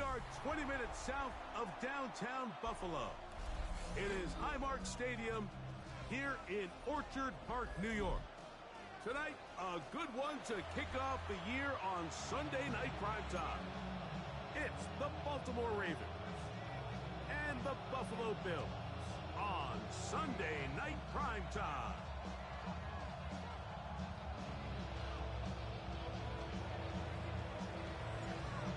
are 20 minutes south of downtown Buffalo. It is Highmark Stadium here in Orchard Park, New York. Tonight, a good one to kick off the year on Sunday night primetime. It's the Baltimore Ravens and the Buffalo Bills on Sunday night primetime.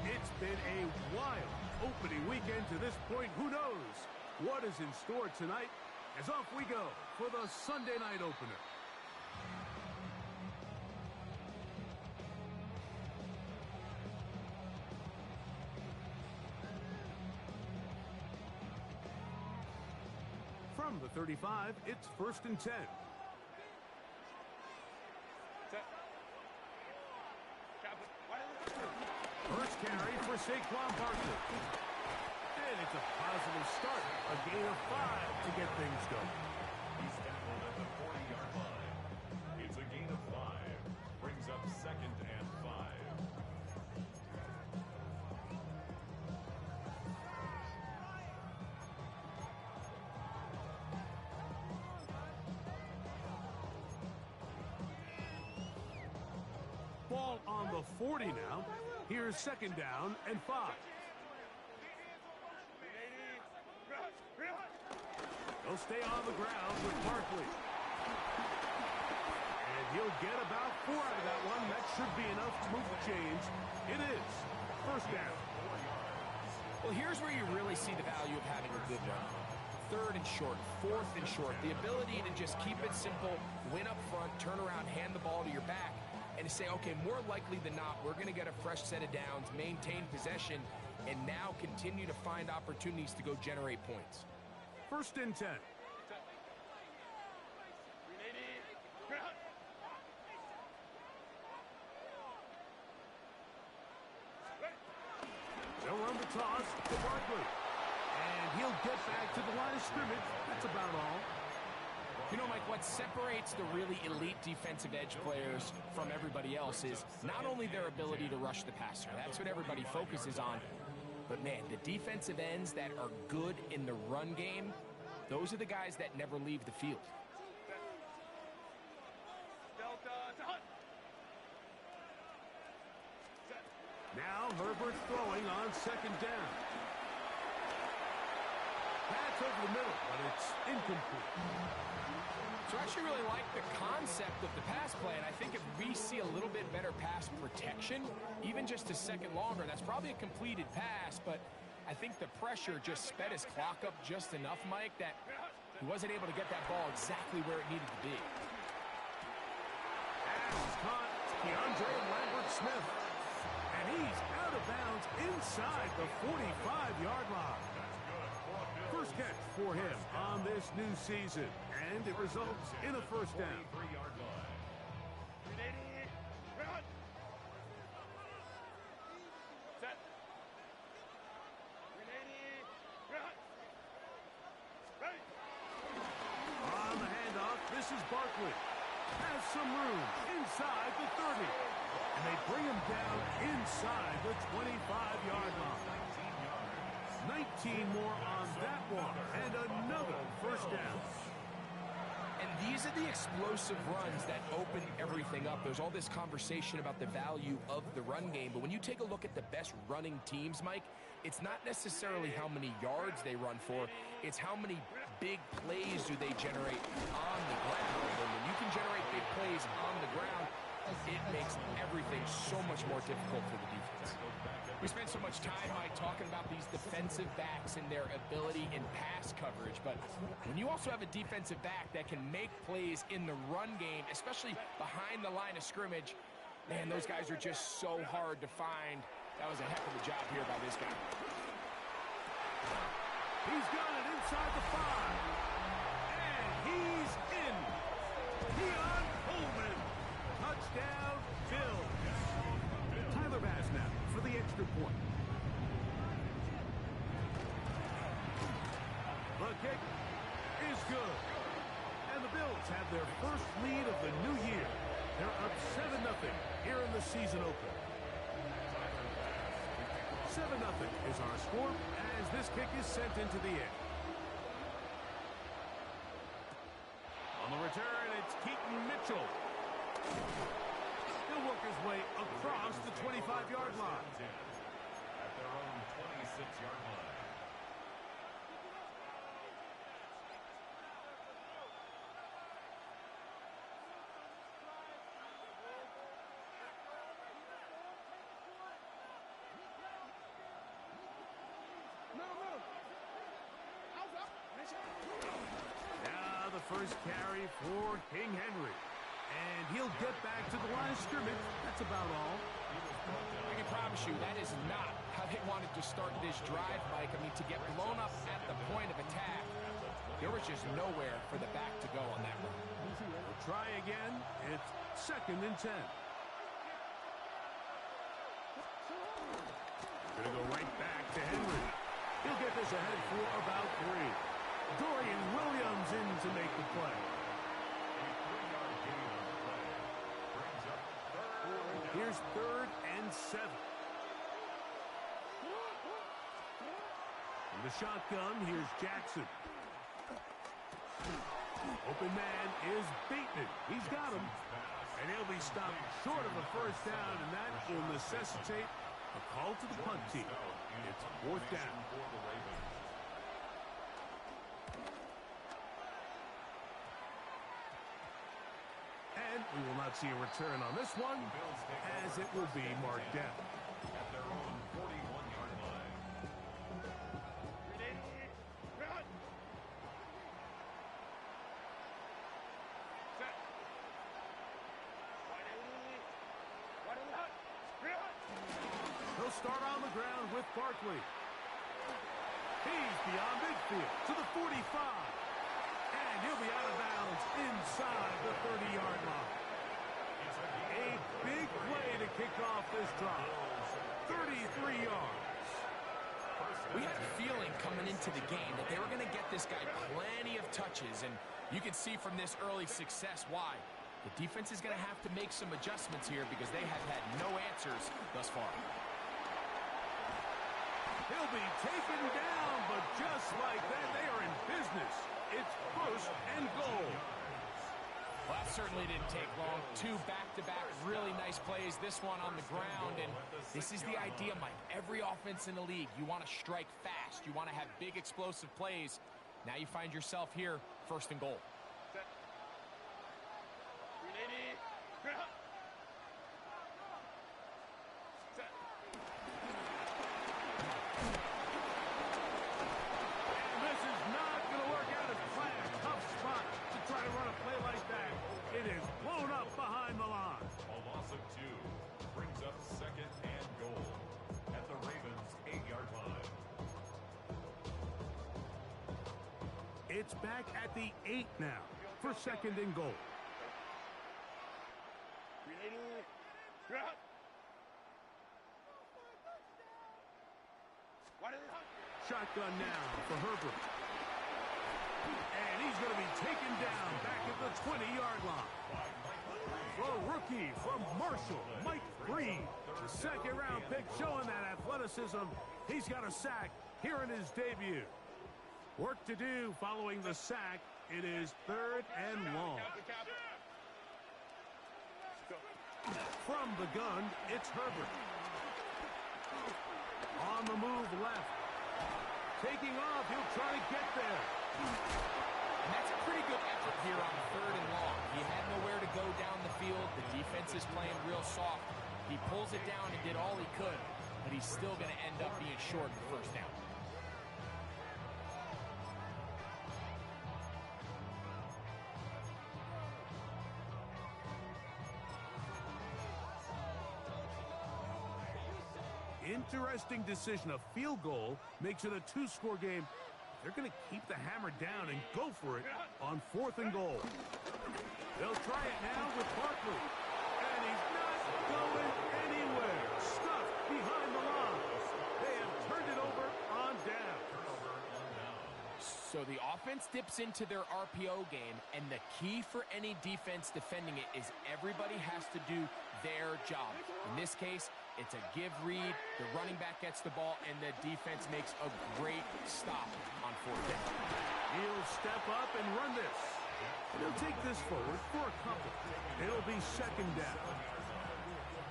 It's been a wild opening weekend to this point. Who knows what is in store tonight? As off we go for the Sunday night opener. From the 35, it's 1st and 10. First carry for Saquon Barkley. And it's a positive start. A gain of 5 to get things going. He's tackled at the 40-yard line. It's a gain of 5. Brings up 2nd and 5. Ball on the 40 now. Here's 2nd down and 5. He'll stay on the ground with Barkley. And he'll get about 4 out of that one. That should be enough to move the chains. It is 1st down. Well, here's where you really see the value of having a good run. 3rd and short, 4th and short. The ability to just keep it simple, win up front, turn around, hand the ball to your back, and to say, okay, more likely than not, we're going to get a fresh set of downs, maintain possession, and now continue to find opportunities to go generate points. 1st and 10. They'll run the toss to Barkley. And he'll get back to the line of scrimmage. That's about all. You know, Mike, what separates the really elite defensive edge players from everybody else is not only their ability to rush the passer. That's what everybody focuses on. But, man, the defensive ends that are good in the run game, those are the guys that never leave the field. Now Herbert's throwing on 2nd down. Pass over the middle, but it's incomplete. So I actually really like the concept of the pass play, and I think if we see a little bit better pass protection, even just a second longer, that's probably a completed pass, but I think the pressure just sped his clock up just enough, Mike, that he wasn't able to get that ball exactly where it needed to be. Pass is caught. DeAndre Lambert-Smith. And he's out of bounds inside the 45-yard line. First catch for him on this new season, and it results in a 1st down. On the handoff, this is Barkley. Has some room inside the 30. And they bring him down inside the 25-yard line. 19 more on that one, and another 1st down. And these are the explosive runs that open everything up. There's all this conversation about the value of the run game, but when you take a look at the best running teams, Mike, it's not necessarily how many yards they run for, it's how many big plays do they generate on the ground. And when you can generate big plays on the ground, it makes everything so much more difficult for the defense. We spend so much time, Mike, talking about these defensive backs and their ability in pass coverage, but when you also have a defensive back that can make plays in the run game, especially behind the line of scrimmage, man, those guys are just so hard to find. That was a heck of a job here by this guy. He's got it inside the 5. And he's in. Keon Coleman. Touchdown, Bills. Tyler Bass now for the extra point. The kick is good. And the Bills have their first lead of the new year. They're up 7-0 here in the season opener. 7-0 is our score as this kick is sent into the air. On the return, it's Keaton Mitchell. He'll work his way across the 25-yard line. At their own 26-yard line. Now the first carry for King Henry. And he'll get back to the line of scrimmage. That's about all. I can promise you that is not how they wanted to start this drive, Mike. I mean, to get blown up at the point of attack, there was just nowhere for the back to go on that run. We'll try again. It's 2nd and 10. Gonna go right back to Henry. He'll get this ahead for about 3. Dorian Williams in to make the play. Here's 3rd and 7. In the shotgun, here's Jackson. Open man is Bateman. He's got him. And he'll be stopped short of a first down, and that will necessitate a call to the punt team. It's 4th down. And we will not see a return on this one, as it will be marked down. At their own 41-yard line. He'll start on the ground with Barkley. He's beyond midfield to the 45. And he'll be out of bounds inside the 30-yard line. A big play to kick off this drive. 33 yards. We had a feeling coming into the game that they were going to get this guy plenty of touches, and you can see from this early success why. The defense is going to have to make some adjustments here because they have had no answers thus far. He'll be taken down, but just like that, they are in business. It's 1st and goal. Well, that certainly didn't take long. 2 back-to-back really nice plays. This one on the ground, and this is the idea, Mike. Every offense in the league, you want to strike fast. You want to have big, explosive plays. Now you find yourself here, 1st and goal. It's back at the 8 now for 2nd and goal. Shotgun now for Herbert. And he's going to be taken down back at the 20-yard line. The rookie from Marshall, Mike Green. The 2nd-round pick showing that athleticism. He's got a sack here in his debut. Work to do following the sack. It is 3rd and long. From the gun, it's Herbert. On the move left. Taking off, he'll try to get there. And that's a pretty good effort here on 3rd and long. He had nowhere to go down the field. The defense is playing real soft. He pulls it down and did all he could, but he's still going to end up being short of the 1st down. Interesting decision. A field goal makes it a 2-score game. They're going to keep the hammer down and go for it on 4th and goal. They'll try it now with Barkley. And he's not going anywhere. Stuffed behind the line. They have turned it over on down. So the offense dips into their RPO game, and the key for any defense defending it is everybody has to do their job. In this case, It's a give read. The running back gets the ball, and the defense makes a great stop on 4th down. He'll step up and run this. And he'll take this forward for a couple. It'll be 2nd down.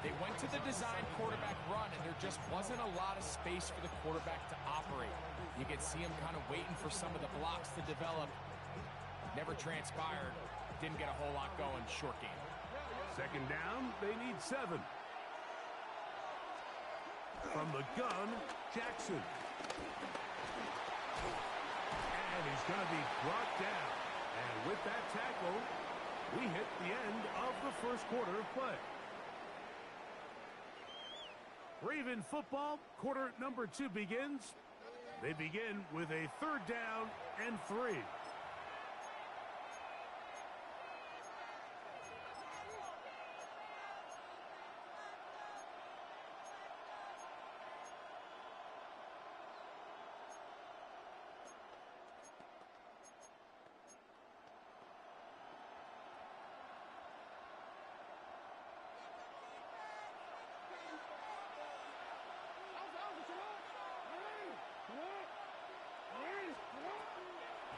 They went to the design quarterback run, and there just wasn't a lot of space for the quarterback to operate. You could see him kind of waiting for some of the blocks to develop. Never transpired. Didn't get a whole lot going. Short game. 2nd down, they need 7. From the gun, Jackson. And he's going to be brought down. And with that tackle, we hit the end of the 1st quarter of play. Raven football, quarter number 2 begins. They begin with a 3rd down and 3.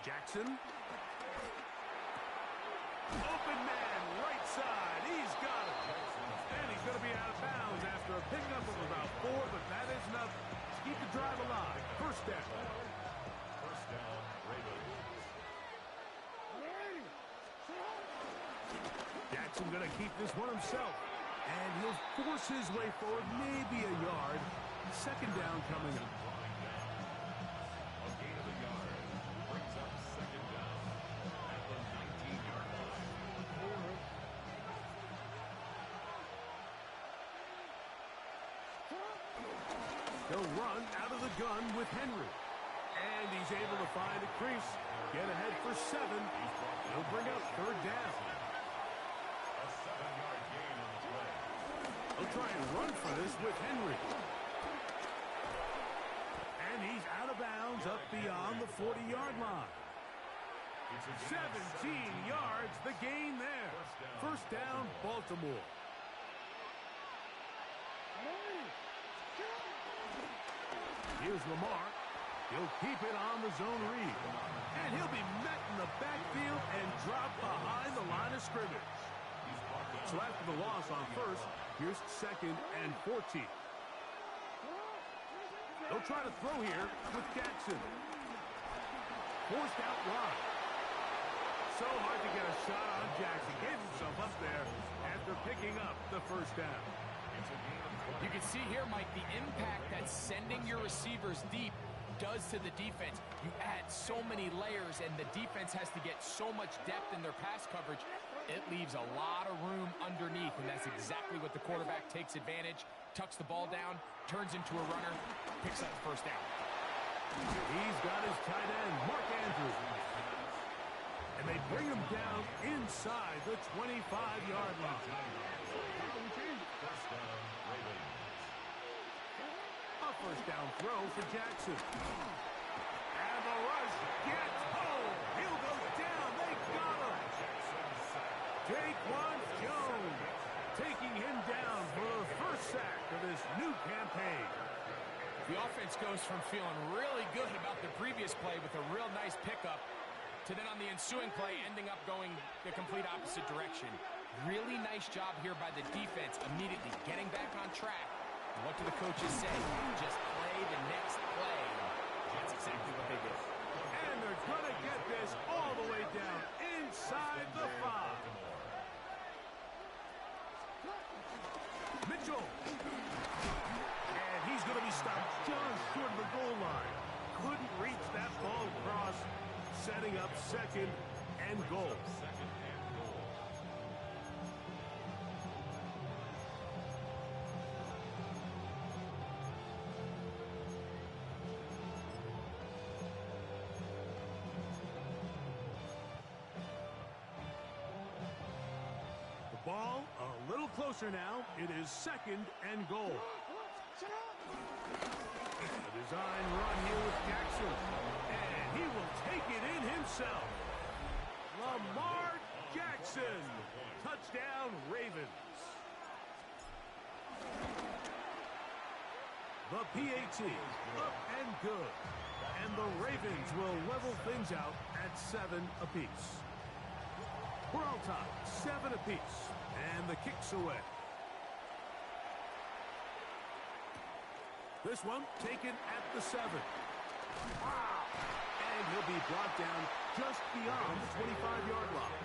Jackson. Open man, right side. He's got it. And he's going to be out of bounds after a pickup of about 4, but that is enough to keep the drive alive. 1st down. 1st down, Ravens. Jackson going to keep this one himself. And he'll force his way forward, maybe a yard. 2nd down coming up. A gain of a yard brings up 2nd down at the 19-yard line. He'll run out of the gun with Henry. And he's able to find a crease. Get ahead for 7. He'll bring up 3rd down. A 7-yard gain on the play. He'll try and run for this with Henry. And he's out of bounds up beyond the 40-yard line. 17 yards, the gain there. 1st down, Baltimore. Here's Lamar. He'll keep it on the zone read. And he'll be met in the backfield and dropped behind the line of scrimmage. So after the loss on 1st, here's 2nd and 14. They'll try to throw here with Jackson. Forced out wide. So hard to get a shot on Jackson. Gave himself up there after picking up the 1st down. You can see here, Mike, the impact that sending your receivers deep does to the defense. You add so many layers, and the defense has to get so much depth in their pass coverage. It leaves a lot of room underneath, and that's exactly what the quarterback takes advantage. Tucks the ball down, turns into a runner, picks up the 1st down. He's got his tight end, Mark Andrews. And they bring him down inside the 25-yard line. 1st down, Ravens. A 1st down throw for Jackson. And the rush gets home. He'll go down. They got him. Daquan Jones taking him down for the 1st sack of this new campaign. The offense goes from feeling really good about the previous play with a real nice pickup to then on the ensuing play ending up going the complete opposite direction. Really nice job here by the defense, immediately getting back on track. And what do the coaches say? Just play the next play. That's exactly what they did. And they're going to get this all the way down inside the 5. Mitchell. And he's going to be stopped just short of the goal line. Couldn't reach that ball across, setting up 2nd and goal. Ball a little closer now. It is 2nd and goal. A design run here with Jackson. And he will take it in himself. Lamar Jackson. Touchdown, Ravens. The PAT, up and good. And the Ravens will level things out at 7 apiece. We're all tied, 7 apiece. And the kick's away. This one taken at the 7. Wow! And he'll be brought down just beyond the 25-yard line.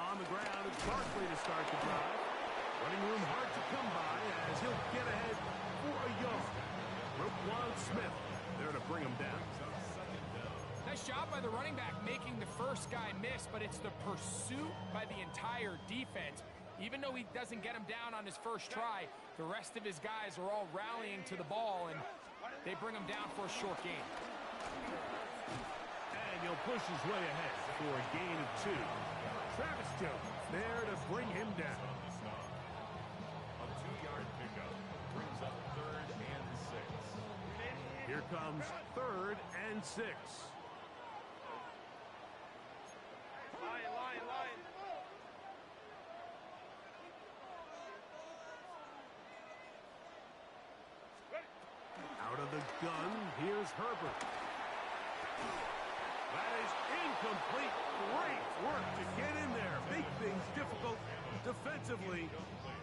On the ground, it's Barkley to start the drive. Running room hard to come by as he'll get ahead for a yard. Roquan Smith there to bring him down. Nice job by the running back making the first guy miss, but it's the pursuit by the entire defense. Even though he doesn't get him down on his first try, the rest of his guys are all rallying to the ball, and they bring him down for a short gain. And he'll push his way ahead for a gain of 2. Travis Jones there to bring him down. A 2-yard pickup brings up 3rd and 6. Here comes 3rd and 6. Line. Out of the gun, here's Herbert. That is incomplete. Great work to get in there. Make things difficult defensively,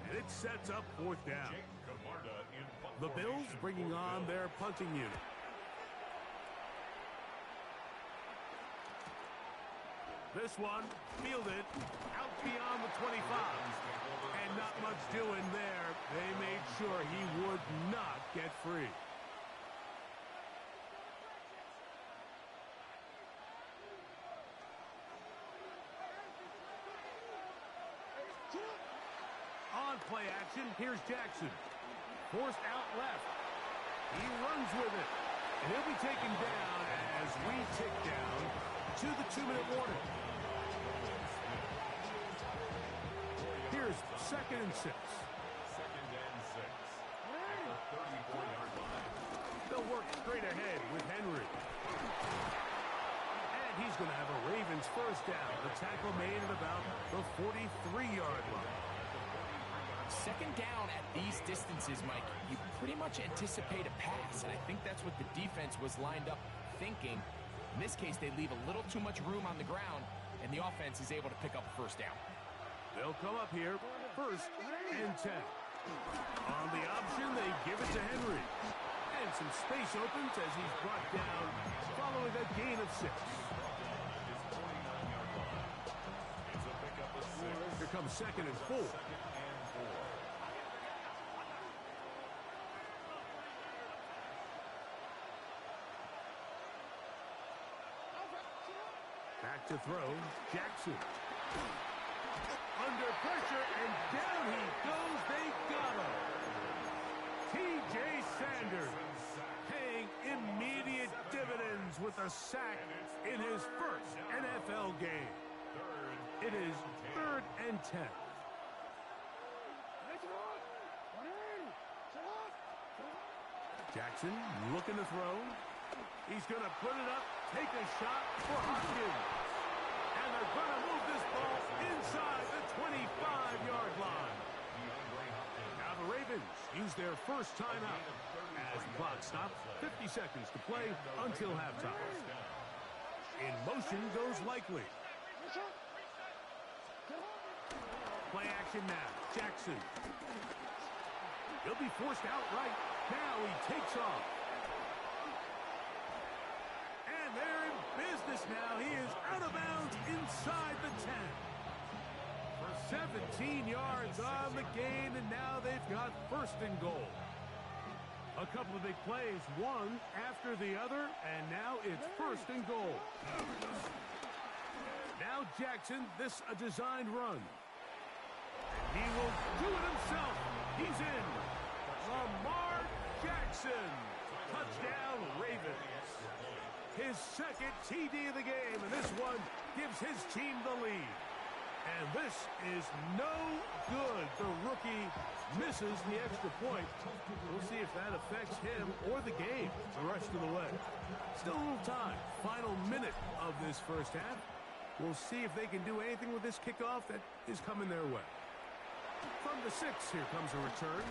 and it sets up 4th down. The Bills bringing on their punting unit. This one fielded out beyond the 25. And not much doing there. They made sure he would not get free. On play action, here's Jackson. Forced out left. He runs with it. And he'll be taken down as we tick down to the 2-minute warning. Here's 2nd and 6. 2nd and 6. At the 34-yard line. They'll work straight ahead with Henry. And he's going to have a Ravens first down. The tackle made at about the 43-yard line. 2nd down at these distances, Mike, you pretty much anticipate a pass, and I think that's what the defense was lined up thinking. In this case, they leave a little too much room on the ground, and the offense is able to pick up a first down. They'll come up here, 1st and 10. On the option, they give it to Henry. And some space opens as he's brought down following a gain of 6. Here comes 2nd and 4. Back to throw, Jackson. Under pressure, and down he goes. They got him. T.J. Sanders paying immediate dividends with a sack in his first NFL game. It is 3rd and 10. Jackson looking to throw. He's going to put it up, take a shot for Hopkins. And they're going to move this ball inside the 25-yard line. Now the Ravens use their first timeout as the clock stops. 50 seconds to play until halftime. In motion goes Likely. Play action now. Jackson. He'll be forced outright. Now he takes off. And they're in business now. He is out of bounds inside the 10. For 17 yards on the gain, and now they've got 1st and goal. A couple of big plays, one after the other, and now it's 1st and goal. Now Jackson, this a designed run. He will do it himself. He's in. Lamar Jackson. Touchdown, Ravens. His 2nd TD of the game, and this one gives his team the lead. And this is no good. The rookie misses the extra point. We'll see if that affects him or the game the rest of the way. Still a little time. Final minute of this first half. We'll see if they can do anything with this kickoff that is coming their way. From the 6, here comes a return.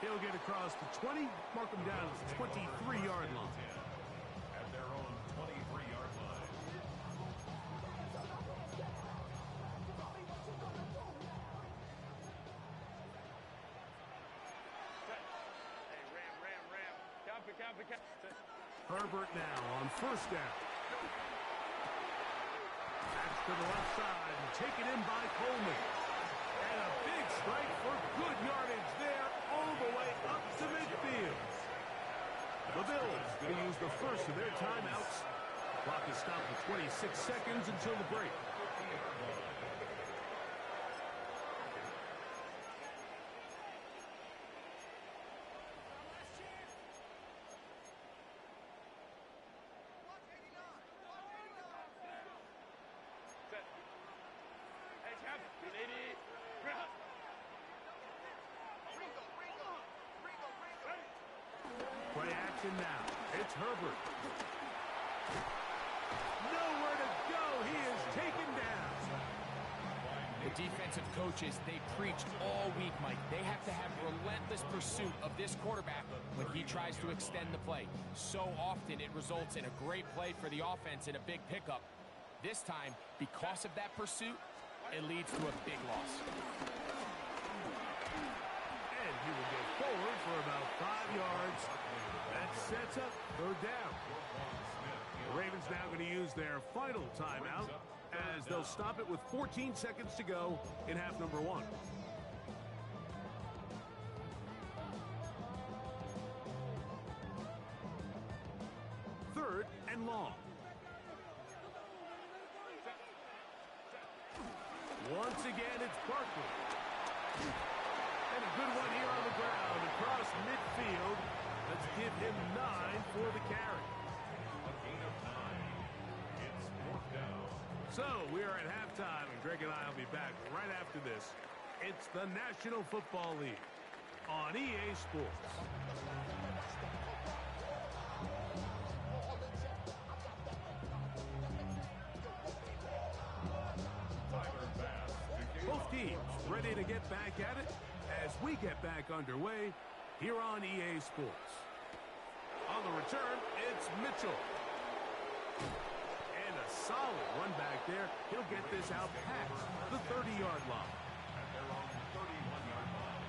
He'll get across the 20, mark him down at the 23-yard line. At their own 23-yard line. Herbert now on first down. Pass to the left side and taken in by Coleman. And a big strike for good yardage there all the way up to midfield. The Bills going to use the first of their timeouts. Clock is stopped at 26 seconds until the break. Play action now. It's Herbert. Nowhere to go. He is taken down. The defensive coaches, they preached all week, Mike. They have to have relentless pursuit of this quarterback when he tries to extend the play. So often it results in a great play for the offense and a big pickup. This time, because of that pursuit, it leads to a big loss. And he will go forward for about 5 yards. That sets up third down. The Ravens now going to use their final timeout as they'll stop it with 14 seconds to go in half number 1. Third and long. Once again, it's Barkley. And a good one here on the ground across midfield. Let's give him 9 for the carry. A gain of 9. It's 4th down. So we are at halftime, and Greg and I will be back right after this. It's the National Football League on EA Sports. Both teams ready to get back at it as we get back underway here on EA Sports. On the return, it's Mitchell. And a solid run back there. He'll get this out past the 30-yard line. At their own 31-yard line.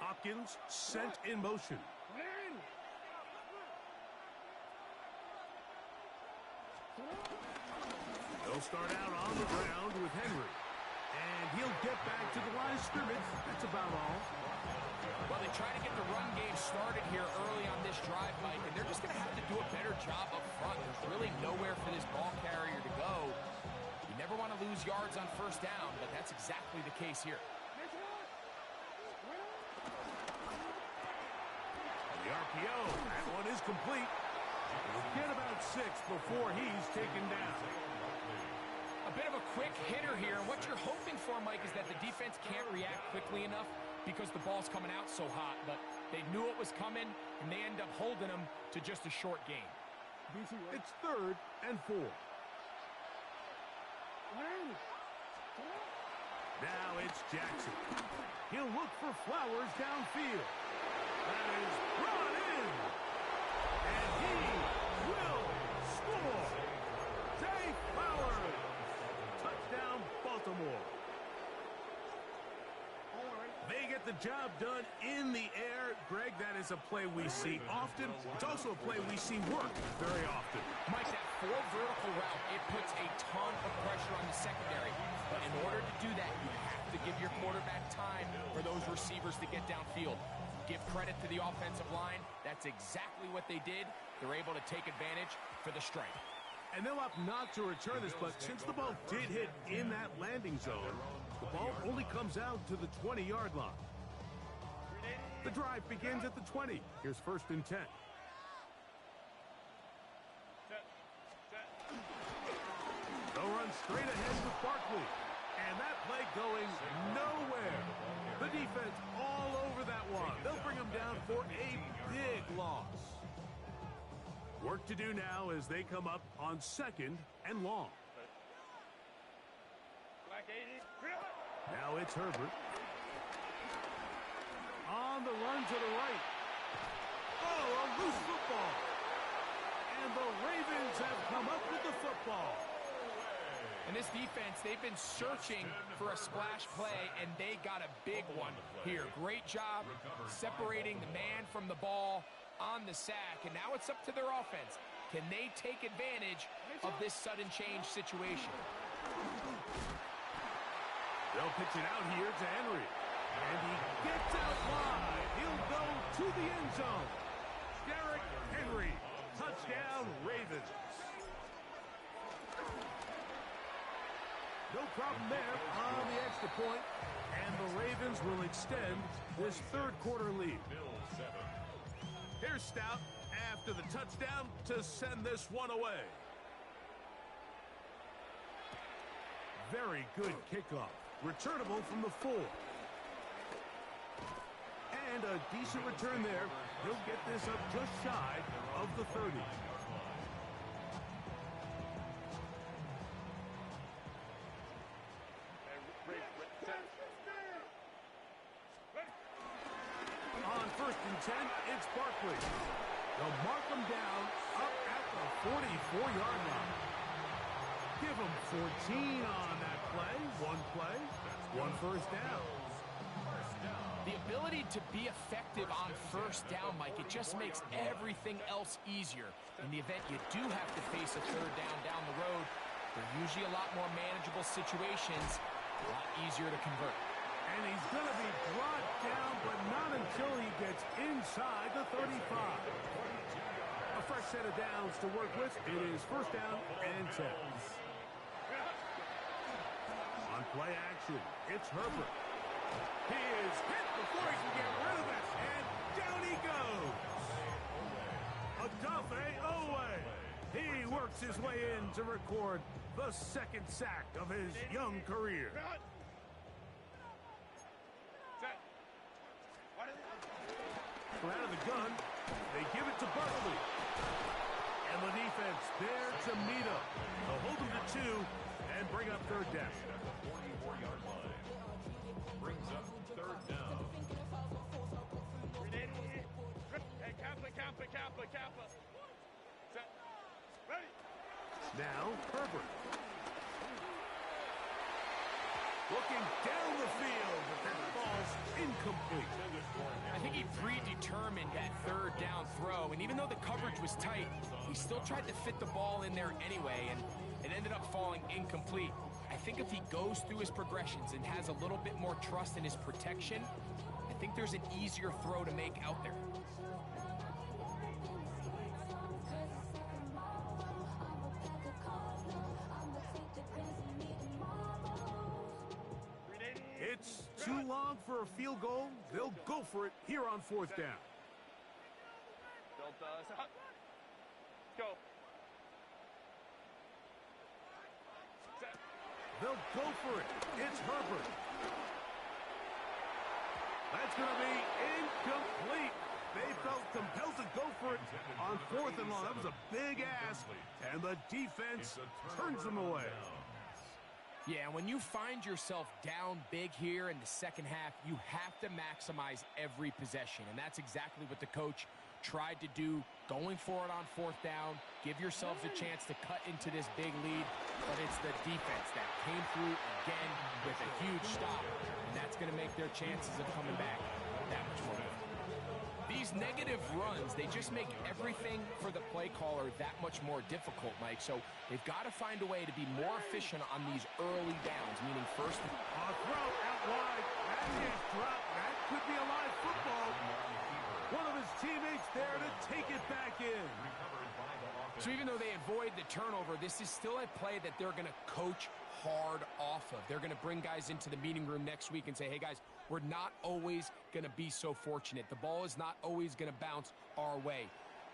Hopkins sent in motion. They'll start out on the ground with Henry. And he'll get back to the line of scrimmage. That's about all. Well, they try to get the run game started here early on this drive, Mike, and they're just going to have to do a better job up front. There's really nowhere for this ball carrier to go. You never want to lose yards on first down, but that's exactly the case here. The RPO, that one is complete. We'll get about 6 before he's taken down. A bit of a quick hitter here. What you're hoping for, Mike, is that the defense can't react quickly enough because the ball's coming out so hot. But they knew it was coming, and they end up holding them to just a short gain. It's 3rd and 4. Now it's Jackson. He'll look for Flowers downfield. That is brought in. And he will score. Zay Flowers. Touchdown, Baltimore. They get the job done in the air. Greg, that is a play we see often. It's also a play we see work very often. Mike, that 4 vertical route, it puts a ton of pressure on the secondary. But in order to do that, you have to give your quarterback time for those receivers to get downfield. Give credit to the offensive line. That's exactly what they did. They're able to take advantage for the strike. And they'll opt not to return this, but since the ball did hit in that landing zone, the ball only comes out to the 20-yard line. The drive begins at the 20. Here's 1st and 10. They'll run straight ahead with Barkley. And that play going nowhere. The defense all over that one. They'll bring him down for a big loss. Work to do now as they come up on 2nd and long. Now it's Herbert. On the run to the right. Oh, a loose football. And the Ravens have come up with the football. And this defense, they've been searching for a splash play, and they got a big one here. Great job separating the man from the ball on the sack, and now it's up to their offense. Can they take advantage of this sudden change situation? They'll pitch it out here to Henry. And he gets out wide. He'll go to the end zone. Derrick Henry. Touchdown, Ravens. No problem there on the extra point. And the Ravens will extend this 3rd quarter lead. Here's Stout after the touchdown to send this one away. Very good kickoff. Returnable from the 4. And a decent return there. He'll get this up just shy of the 30. On 1st and 10, it's Barkley. They'll mark him down up at the 44-yard line. Give him 14 on that play. One play, 1 first down. The ability to be effective on 1st down, Mike, it just makes everything else easier. In the event you do have to face a 3rd down the road, they're usually a lot more manageable situations, a lot easier to convert. And he's going to be brought down, but not until he gets inside the 35. A fresh set of downs to work with. It is 1st down and 10. On play action, it's Herbert. He is hit before he can get rid of it, and down he goes. Odafe Owe. He works his way in to record the 2nd sack of his young career. Out of the gun, they give it to Barkley. And the defense there to meet up. They'll hold him to 2 and bring up 3rd down. At the 44-yard line. Brings up 3rd down. Now, Herbert. Looking down the field, but that ball's incomplete. I think he predetermined that 3rd down throw, and even though the coverage was tight, he still tried to fit the ball in there anyway, and it ended up falling incomplete. I think if he goes through his progressions and has a little bit more trust in his protection, I think there's an easier throw to make out there. It's too long for a field goal. They'll go for it here on 4th down. Go. They'll go for it. It's Herbert. That's going to be incomplete. They felt compelled to go for it on 4th and long. That was a big ask, and the defense turns them away. Yeah, when you find yourself down big here in the 2nd half, you have to maximize every possession, and that's exactly what the coach tried to do, going for it on 4th down. Give yourselves a chance to cut into this big lead, but it's the defense that came through again with a huge stop, and that's going to make their chances of coming back that much more difficult. These negative runs, they just make everything for the play caller that much more difficult, Mike. So they've got to find a way to be more efficient on these early downs, meaning 1st. A throw out wide. That is dropped. That So even though they avoid the turnover, this is still a play that they're going to coach hard off of. They're going to bring guys into the meeting room next week and say, hey, guys, we're not always going to be so fortunate. The ball is not always going to bounce our way.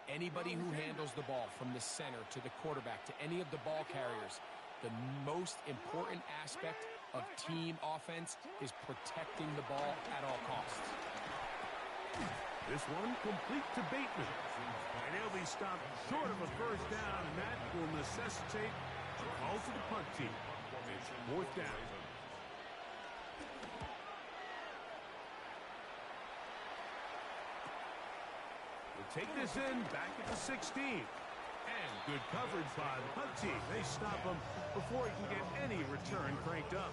Anybody who handles the ball from the center to the quarterback to any of the ball carriers, the most important aspect of team offense is protecting the ball at all costs. This one complete to Bateman. And he'll be stopped short of a first down, and that will necessitate a call to the punt team. Fourth down. We'll take this in back at the 16. And good coverage by the punt team. They stop him before he can get any return cranked up.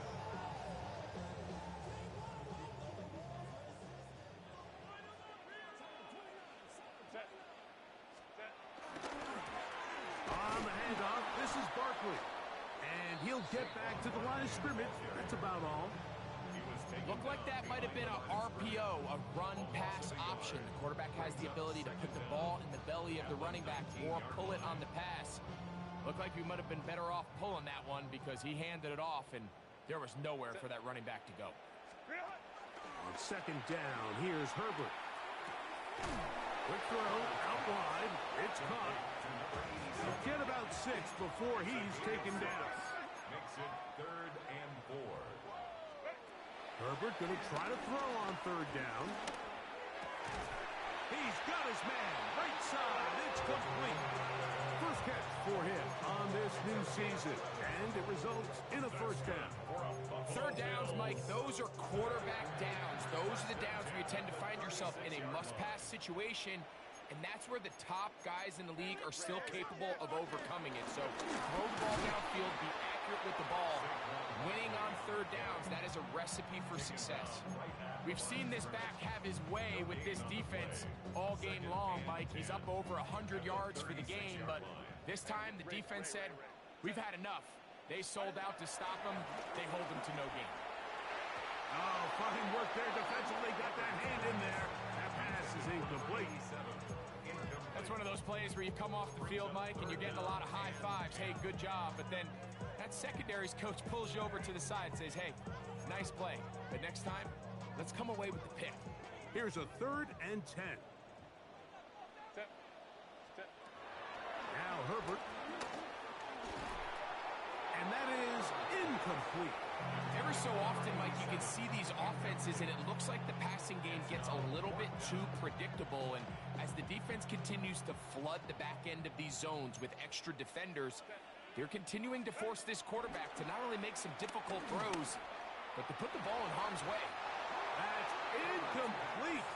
On the handoff, this is Barkley. And he'll get back to the line of scrimmage. That's about all. Looked like that might have been a RPO, a run-pass option. The quarterback has the ability to put the ball in the belly of the running back or pull it on the pass. Looked like we might have been better off pulling that one because he handed it off, and there was nowhere for that running back to go. On second down, here's Herbert. Quick throw, out wide. It's caught. He'll get about 6 before he's taken down. Makes it 3rd and 4. Herbert going to try to throw on third down. He's got his man. Right side. It's complete. First catch for him on this new season. And it results in a first down. Third downs, Mike, those are quarterback downs. Those are the downs where you tend to find yourself in a must-pass situation. And that's where the top guys in the league are still capable of overcoming it. So throw the ball downfield, be accurate with the ball. Winning on third downs, that is a recipe for success. We've seen this back have his way with this defense all game long, Mike. He's up over 100 yards for the game, but this time the defense said, we've had enough. They sold out to stop him. They hold him to no gain. Oh, fine work there defensively. Got that hand in there. That pass is incomplete. That's one of those plays where you come off the field, Mike, and you're getting a lot of high fives. Hey, good job. But then that secondary's coach pulls you over to the side and says, hey, nice play. But next time, let's come away with the pick. Here's a 3rd and 10. Now Herbert. And that is incomplete. Every so often, Mike, you can see these offenses, and it looks like the passing game gets a little bit too predictable. And as the defense continues to flood the back end of these zones with extra defenders, they're continuing to force this quarterback to not only make some difficult throws, but to put the ball in harm's way. That's incomplete.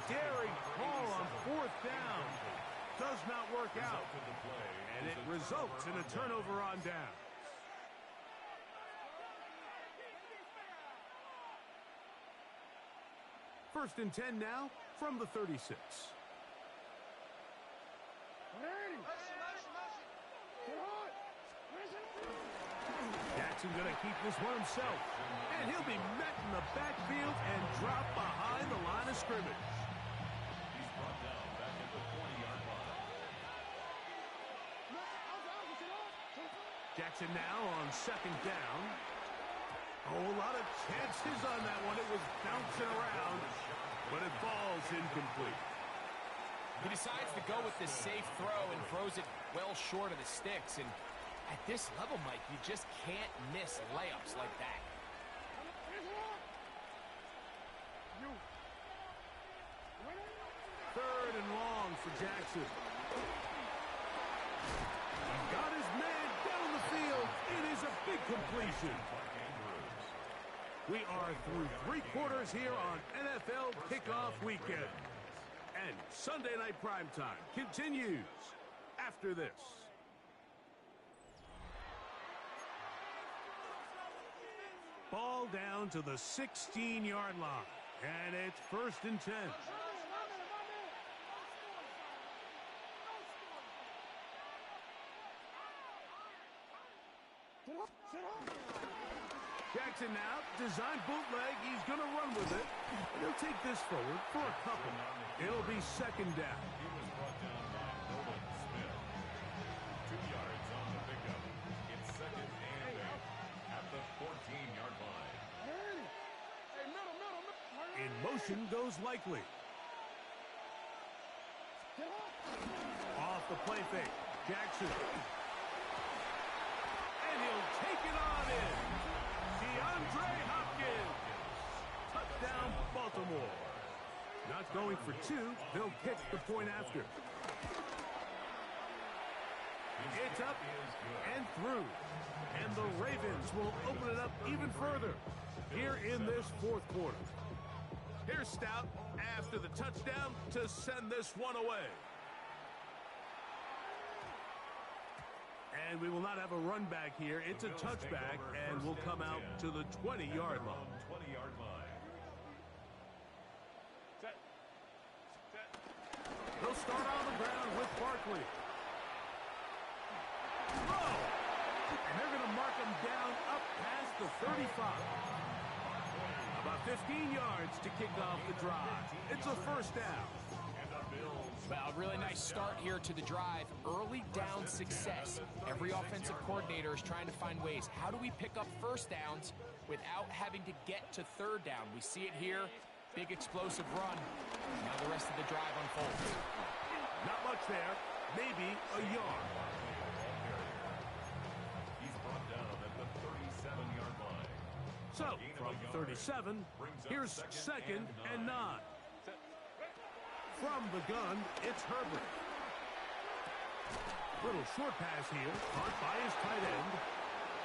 Daring call on 4th down. Does not work out. And it results in a turnover on down. First and 10 now from the 36. Jackson going to keep this one himself. And he'll be met in the backfield and dropped behind the line of scrimmage. He's brought down back at the 40-yard line. Jackson now on second down. Oh, a lot of chances on that one. It was bouncing around, but it falls incomplete. He decides to go with the safe throw and throws it well short of the sticks. And at this level, Mike, you just can't miss layups like that. Third and long for Jackson. He got his man down the field. It is a big completion. We are through 3 quarters here on NFL Kickoff Weekend. And Sunday Night Primetime continues after this. Ball down to the 16-yard line. And it's 1st and 10. Jackson now, design bootleg. He's going to run with it. And he'll take this forward for a couple. It'll be 2nd down. Motion goes likely. Off the play fake. Jackson. And he'll take it on in. DeAndre Hopkins. Touchdown, Baltimore. Not going for two. They'll kick the point after. It's up and through. And the Ravens will open it up even further here in this fourth quarter. Here's Stout after the touchdown to send this one away. And we will not have a run back here. It's a touchback, and we'll come out to the 20-yard line. 20-yard line. They'll start on the ground with Barkley. Throw! And they're going to mark him down up past the 35. About 15 yards to kick off the drive. It's a first down. Well, a really nice start here to the drive. Early down success. Every offensive coordinator is trying to find ways. How do we pick up first downs without having to get to third down? We see it here. Big explosive run. Now the rest of the drive unfolds. Not much there. Maybe a yard. He's brought down at the 37-yard line. So, from 37, here's second and 9. From the gun, it's Herbert. Little short pass here, caught by his tight end.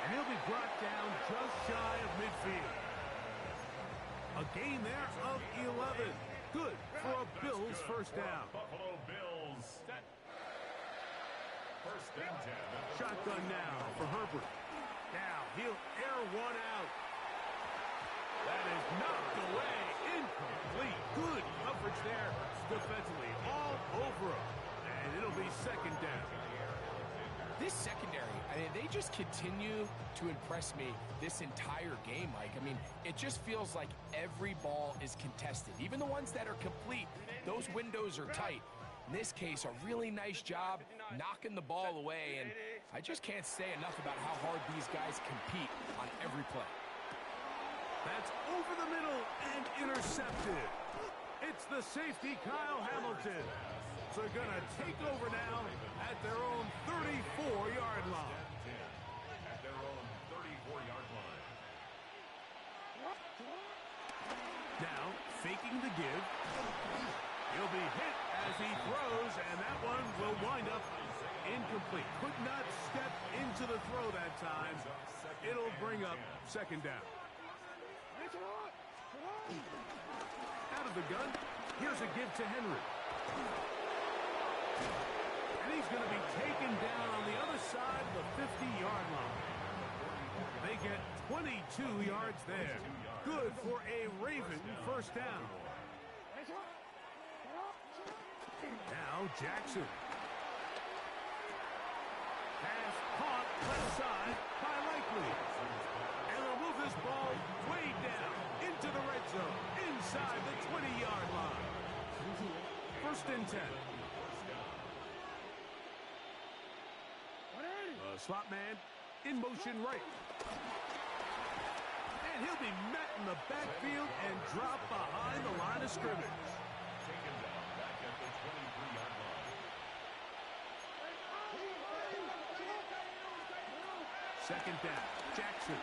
And he'll be brought down just shy of midfield. A gain there of 11. Good for a Bills first down. Buffalo Bills. First and 10. Shotgun now for Herbert. Now he'll air one out. That is knocked away. Incomplete. Good coverage there defensively. All over him. And it'll be second down. This secondary, I mean, they just continue to impress me this entire game, Mike. I mean, it just feels like every ball is contested. Even the ones that are complete, those windows are tight. In this case, a really nice job knocking the ball away, and I just can't say enough about how hard these guys compete on every play. That's over the middle and intercepted. It's the safety, Kyle Hamilton. So they're going to take over now at their own 34-yard line. At their own 34-yard line. Now, faking the give. He'll be hit as he throws, and that one will wind up incomplete. Could not step into the throw that time. It'll bring up second down. Out of the gun, here's a give to Henry. And he's going to be taken down on the other side of the 50-yard line. They get 22 yards there. Good for a Raven first down. Now Jackson. Pass caught left side by Likely. And they'll move this ball way down into the red zone, inside the 20-yard line. First and 10. Slot man in motion right. And he'll be met in the backfield and dropped behind the line of scrimmage. Taken down back at the 23-yard line. Second down, Jackson.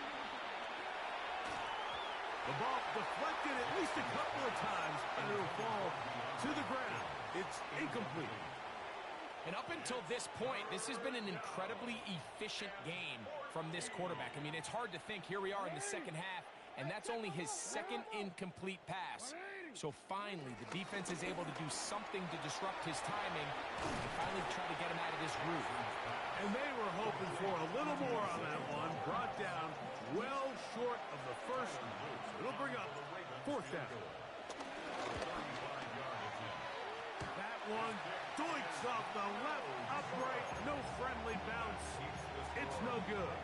The ball deflected at least a couple of times, and it'll fall to the ground. It's incomplete. And up until this point, this has been an incredibly efficient game from this quarterback. I mean, it's hard to think. Here we are in the second half, and that's only his second incomplete pass. So finally, the defense is able to do something to disrupt his timing and finally try to get him out of this groove. And they were hoping for a little more on that one. Brought down well short of the first. It'll bring up fourth down. That one doinks off the left upright. No friendly bounce. It's no good.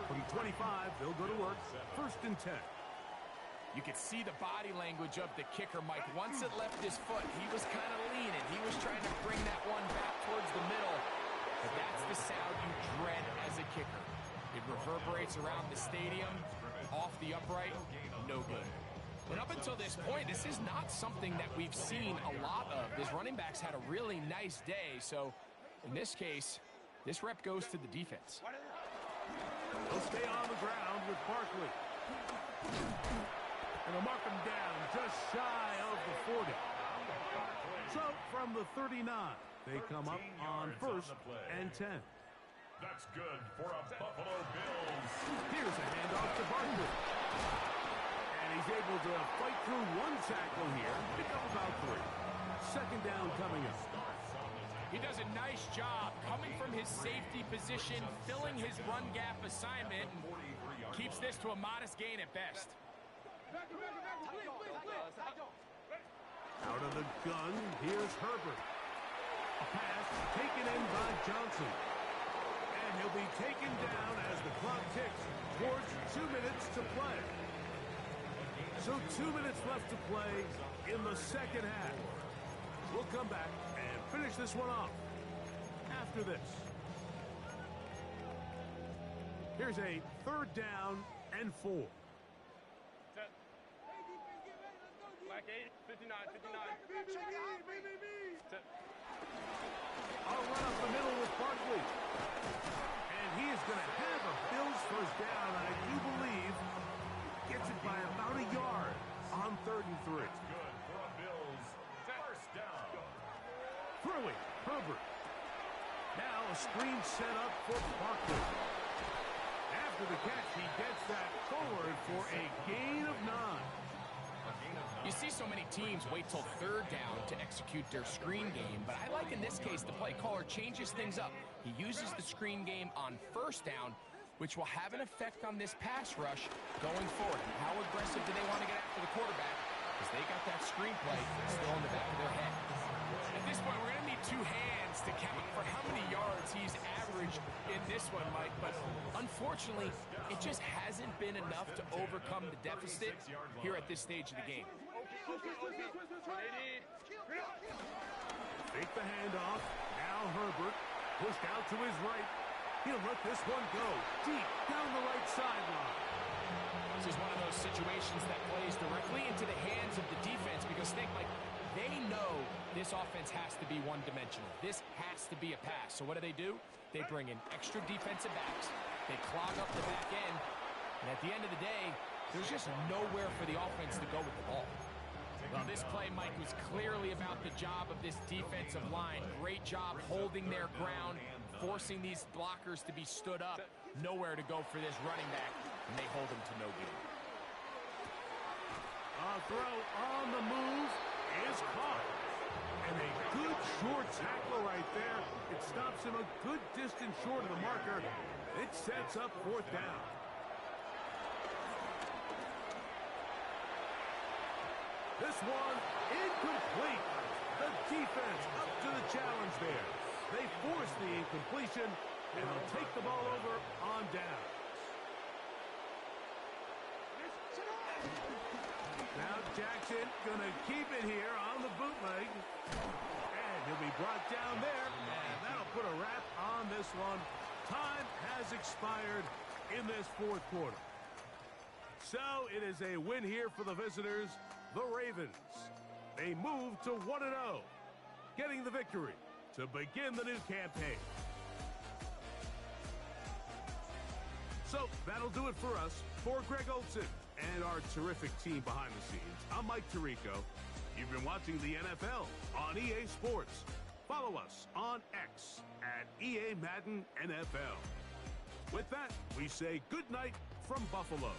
From 25, they'll go to work. First and 10. You could see the body language of the kicker, Mike. Once it left his foot, he was kind of leaning. He was trying to bring that one back towards the middle. But that's the sound you dread as a kicker. It reverberates around the stadium, off the upright, no good. And up until this point, this is not something that we've seen a lot of. This running back's had a really nice day, so in this case, this rep goes to the defense. He'll stay on the ground with Barkley. And they'll mark him down just shy of the 40. So from the 39, they come up on 1st and 10. That's good for a Buffalo Bills. Here's a handoff to Barkley. And he's able to fight through one tackle here, pick up about 3. Second down coming up. He does a nice job coming from his safety position, filling his run gap assignment, and keeps this to a modest gain at best. Out of the gun, here's Herbert. A pass taken in by Johnson. And he'll be taken down as the clock ticks towards 2 minutes to play. So 2 minutes left to play in the second half. We'll come back and finish this one off after this. Here's a 3rd down and 4. Set. Black 8, 59, 59. Set. I'll run up the middle with Barkley. And he is going to have a Bills first down, I do believe. Gets it by about a yard on 3rd and 3. Good for a Bills first down. Throwing, Herbert. Now a screen set up for Barkley. After the catch, he gets that forward for a gain of 9. You see so many teams wait till 3rd down to execute their screen game, but I like in this case the play caller changes things up. He uses the screen game on 1st down, which will have an effect on this pass rush going forward. How aggressive do they want to get after the quarterback? Because they got that screenplay still in the back of their head. At this point, we're going to need 2 hands to count for how many yards he's averaged in this one, Mike. But unfortunately, it just hasn't been enough to overcome the deficit here at this stage of the game. Fake the handoff. Now Herbert pushed out to his right. He'll let this one go deep down the right sideline. This is one of those situations that plays directly into the hands of the defense because they know this offense has to be one-dimensional. This has to be a pass. So what do? They bring in extra defensive backs. They clog up the back end. And at the end of the day, there's just nowhere for the offense to go with the ball. Well, this play, Mike, was clearly about the job of this defensive line. Great job holding their ground, forcing these blockers to be stood up. Nowhere to go for this running back, and they hold him to no gain. A throw on the move is caught. And a good short tackle right there. It stops him a good distance short of the marker. It sets up 4th down. This one incomplete. The defense up to the challenge there. They force the incompletion, and they'll take the ball over on down. Now Jackson going to keep it here on the bootleg. And he'll be brought down there, and that'll put a wrap on this one. Time has expired in this 4th quarter. So it is a win here for the visitors, the Ravens. They move to 1-0, getting the victory to begin the new campaign. So that'll do it for us. For Greg Olson and our terrific team behind the scenes, I'm Mike Tirico. You've been watching the NFL on EA Sports. Follow us on X at EA Madden NFL. With that, we say good night from Buffalo.